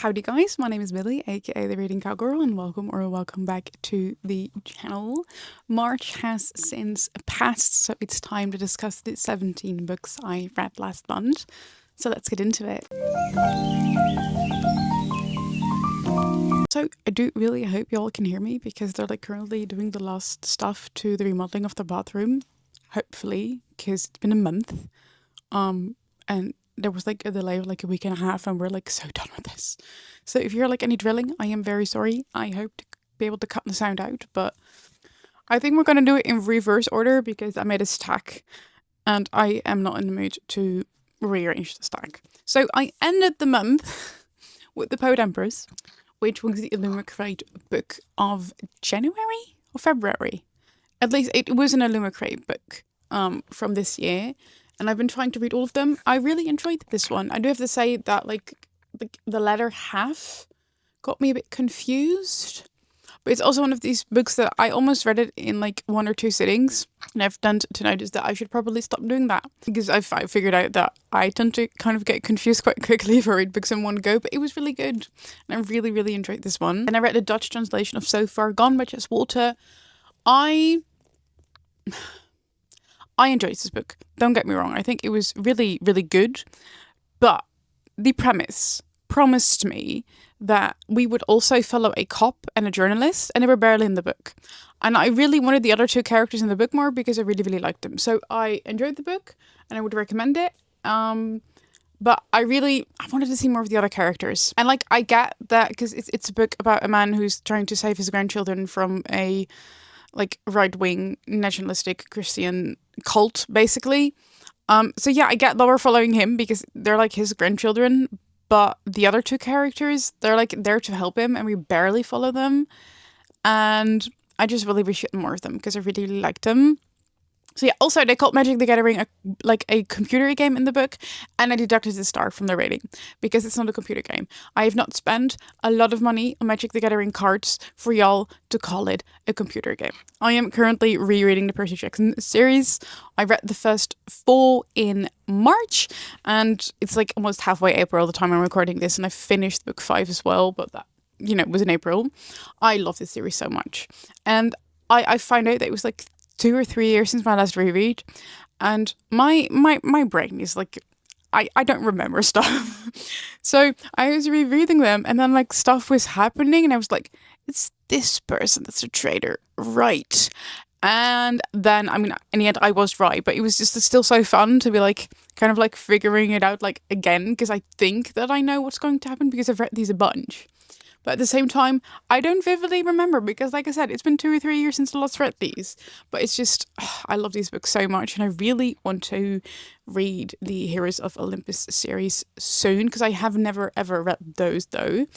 Howdy guys, my name is Millie, aka The Reading Cowgirl, and welcome back to the channel. March has since passed, so it's time to discuss the 17 books I read last month. So let's get into it. So I do really hope y'all can hear me because they're currently doing the last stuff to the remodeling of the bathroom. Hopefully, because it's been a month. And there was a delay of a week and a half, and we're so done with this. So if you're any drilling, I am very sorry. I hope to be able to cut the sound out, but I think we're gonna do it in reverse order because I made a stack and I am not in the mood to rearrange the stack. So I ended the month with The Poet Empress, which was the Illumicrate book of January or February. At least it was an Illumicrate book from this year. And I've been trying to read all of them. I really enjoyed this one. I do have to say that the latter half got me a bit confused. But it's also one of these books that I almost read it in one or two sittings. And I've tend to notice that I should probably stop doing that. Because I figured out that I tend to kind of get confused quite quickly if I read books in one go. But it was really good. And I really, really enjoyed this one. And I read the Dutch translation of So Far Gone by Jess Walter. I enjoyed this book. Don't get me wrong. I think it was really, really good. But the premise promised me that we would also follow a cop and a journalist, and they were barely in the book. And I really wanted the other two characters in the book more because I really, really liked them. So I enjoyed the book and I would recommend it. But I wanted to see more of the other characters. And I get that because it's a book about a man who's trying to save his grandchildren from a right-wing nationalistic Christian cult, basically. So yeah, I get that we're following him because they're his grandchildren, but the other two characters, they're there to help him and we barely follow them. And I just really wish more of them because I really, really liked them. So yeah, also they called Magic the Gathering a computer game in the book, and I deducted the star from the rating because it's not a computer game. I have not spent a lot of money on Magic the Gathering cards for y'all to call it a computer game. I am currently rereading the Percy Jackson series. I read the first 4 in March, and it's almost halfway April the time I'm recording this, and I finished book 5 as well, but that, was in April. I love this series so much. And I found out that it was 2 or 3 years since my last reread, and my brain is I don't remember stuff. So I was rereading them, and then stuff was happening, and I was it's this person that's a traitor, right? And then in the end I was right, but it was just still so fun to be kind of figuring it out again, because I think that I know what's going to happen because I've read these a bunch. But at the same time, I don't vividly remember because, like I said, it's been 2 or 3 years since I last read these. But it's just, I love these books so much, and I really want to read the Heroes of Olympus series soon because I have never ever read those though.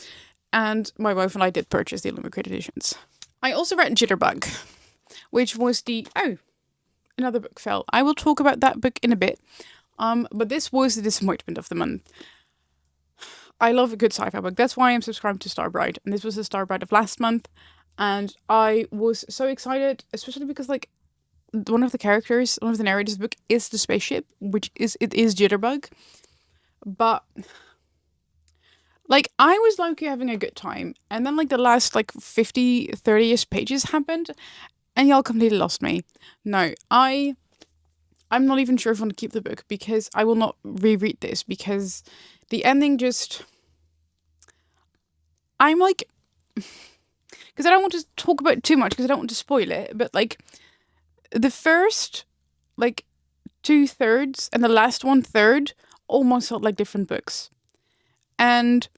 And my wife and I did purchase the Illumicrate editions. I also read Jitterbug, which was another book fell. I will talk about that book in a bit. But this was the disappointment of the month. I love a good sci-fi book. That's why I'm subscribed to Starbride. And this was the Starbride of last month. And I was so excited, especially because one of the narrators of the book is the spaceship, it is Jitterbug. But I was low-key having a good time. And then the last 50, 30-ish pages happened, and y'all completely lost me. No, I'm not even sure if I want to keep the book because I will not reread this because the ending just... I'm because I don't want to talk about it too much because I don't want to spoil it, but the first 2/3 and the last 1/3 almost felt like different books. And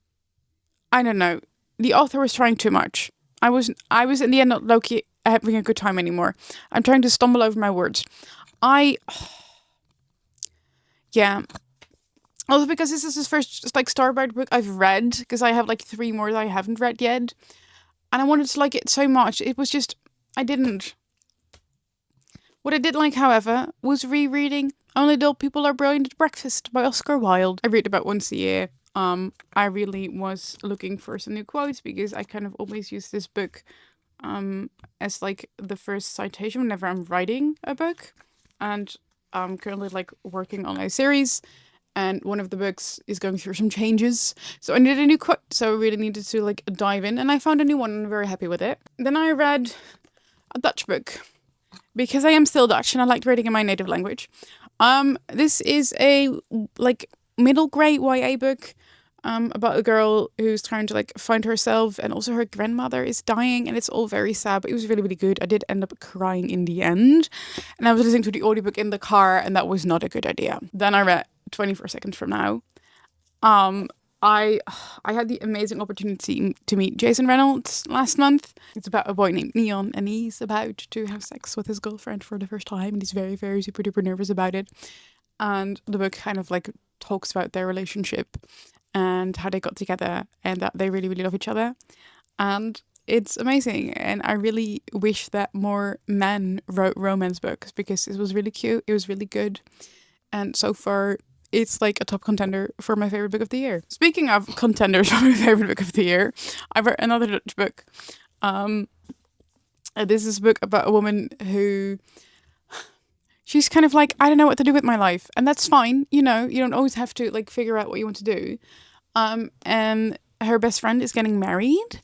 I don't know, the author was trying too much. I was in the end not low-key having a good time anymore. I'm trying to stumble over my words. Yeah. Also because this is his first Starbride book I've read, because I have 3 more that I haven't read yet. And I wanted to like it so much. It was just, I didn't. What I did like, however, was rereading Only Dull People Are Brilliant at Breakfast by Oscar Wilde. I read about once a year. I really was looking for some new quotes because I kind of always use this book as the first citation whenever I'm writing a book. And I'm currently working on a series. and one of the books is going through some changes. So I needed a new cut, so I really needed to like dive in, and I found a new one and I'm very happy with it. Then I read a Dutch book because I am still Dutch and I like reading in my native language. This is a like middle grade YA book about a girl who's trying to like find herself, and also her grandmother is dying, and it's all very sad, but it was really, really good. I did end up crying in the end, and I was listening to the audiobook in the car, and that was not a good idea. Then I read 24 Seconds from Now. I had the amazing opportunity to meet Jason Reynolds last month. It's about a boy named Neon, and he's about to have sex with his girlfriend for the first time, and he's very, very super duper nervous about it. And the book kind of like talks about their relationship and how they got together, and that they really, really love each other. And it's amazing. And I really wish that more men wrote romance books, because it was really cute. It was really good. And so far, it's like a top contender for my favorite book of the year. Speaking of contenders for my favorite book of the year, I read another Dutch book. This is a book about a woman who, she's kind of like, I don't know what to do with my life. And that's fine. You know, you don't always have to like figure out what you want to do. And her best friend is getting married.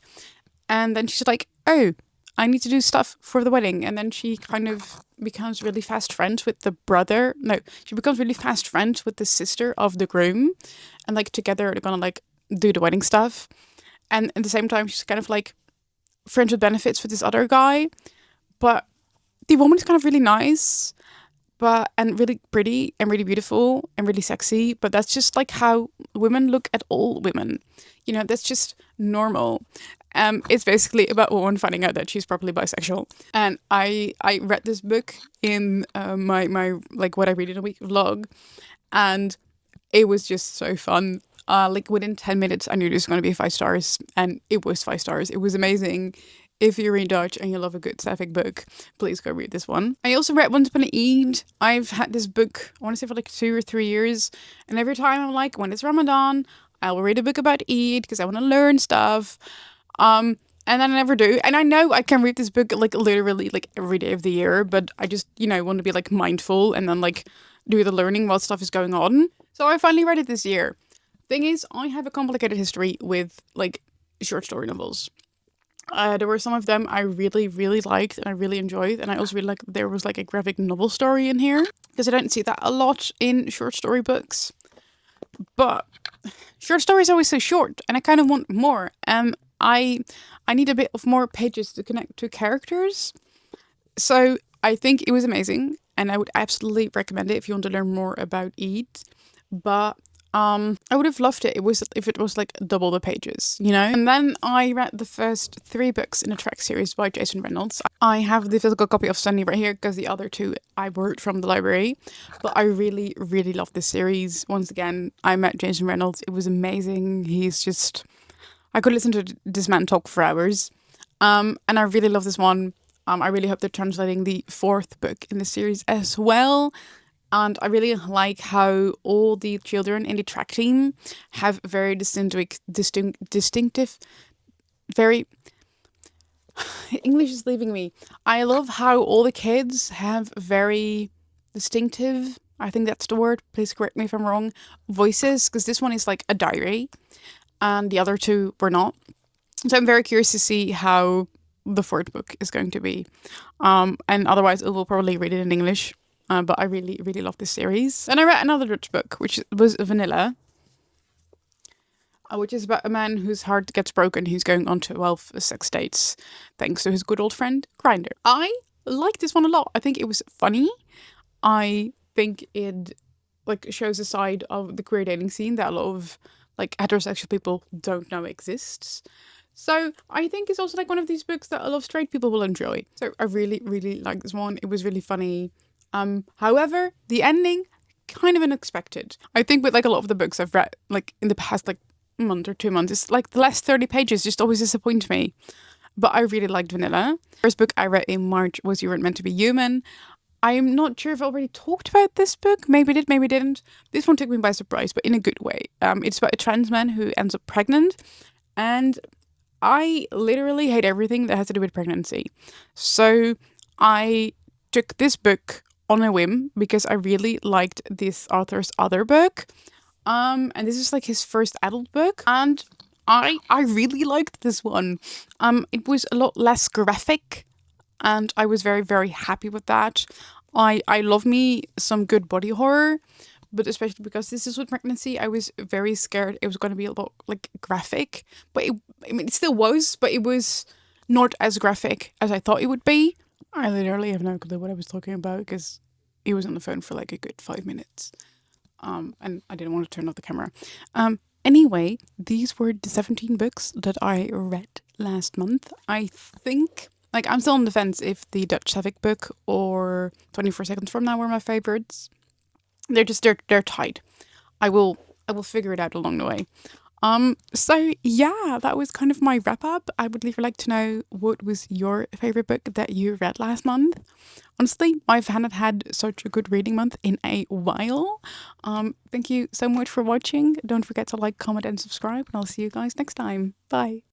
And then she's like, oh, I need to do stuff for the wedding. And then she kind of becomes really fast friends with the brother. No, she becomes really fast friends with the sister of the groom. And like together they're gonna like do the wedding stuff. And at the same time, she's kind of like friends with benefits with this other guy. But the woman is kind of really nice, and really pretty and really beautiful and really sexy. But that's just like how women look at all women. You know, that's just normal. It's basically about a woman finding out that she's probably bisexual. And I read this book in my like what I read in a week vlog, and it was just so fun. Like within 10 minutes, I knew this was going to be 5 stars, and it was 5 stars. It was amazing. If you read Dutch and you love a good sapphic book, please go read this one. I also read Once Upon a Eid. I've had this book, I want to say for like 2 or 3 years, and every time I'm like, when it's Ramadan, I will read a book about Eid because I want to learn stuff. And then I never do. And I know I can read this book like literally like every day of the year, but I just, you know, want to be like mindful and then like do the learning while stuff is going on. So I finally read it this year. Thing is, I have a complicated history with like short story novels. There were some of them I really, really liked and I really enjoyed. And I also really liked there was like a graphic novel story in here, because I don't see that a lot in short story books. But short story is always so short, and I kind of want more. I need a bit of more pages to connect to characters. So I think it was amazing, and I would absolutely recommend it if you want to learn more about Eid. But I would have loved it. If it was like double the pages, you know? And then I read the first 3 books in a track series by Jason Reynolds. I have the physical copy of Sunny right here because the other 2 I borrowed from the library. But I really, really love this series. Once again, I met Jason Reynolds. It was amazing. He's just, I could listen to this man talk for hours. And I really love this one. I really hope they're translating the 4th book in the series as well. And I really like how all the children in the track team have very distinctive, very... English is leaving me. I love how all the kids have very distinctive, I think that's the word, please correct me if I'm wrong, voices, because this one is like a diary and the other 2 were not. So I'm very curious to see how the 4th book is going to be. And otherwise I will probably read it in English. But I really, really love this series. And I read another Dutch book, which was Vanilla, which is about a man whose heart gets broken, who's going on 12 sex dates, thanks to his good old friend, Grindr. I like this one a lot. I think it was funny. I think it like shows a side of the queer dating scene that a lot of like heterosexual people don't know exists. So I think it's also like one of these books that a lot of straight people will enjoy. So I really, really like this one. It was really funny. However, the ending, kind of unexpected. I think with like a lot of the books I've read, like in the past like month or 2 months, it's like the last 30 pages just always disappoint me. But I really liked Vanilla. First book I read in March was You Weren't Meant to Be Human. I'm not sure if I already talked about this book. Maybe I did, maybe I didn't. This one took me by surprise, but in a good way. It's about a trans man who ends up pregnant. And I literally hate everything that has to do with pregnancy. So I took this book on a whim because I really liked this author's other book, And this is like his first adult book, and I really liked this one. It was a lot less graphic, and I was very, very happy with that. I love me some good body horror, but especially because this is with pregnancy, I was very scared it was going to be a lot like graphic. But I mean, it still was, but it was not as graphic as I thought it would be. I literally have no clue what I was talking about because he was on the phone for like a good 5 minutes. And I didn't want to turn off the camera. Anyway, these were the 17 books that I read last month. I think, like, I'm still on the fence if the Dutch Sapphic book or 24 Seconds From Now were my favorites. They're tied. I will figure it out along the way. So yeah, that was kind of my wrap up. I would really like to know what was your favorite book that you read last month. Honestly, I haven't had such a good reading month in a while. Thank you so much for watching. Don't forget to like, comment, and subscribe, and I'll see you guys next time. Bye.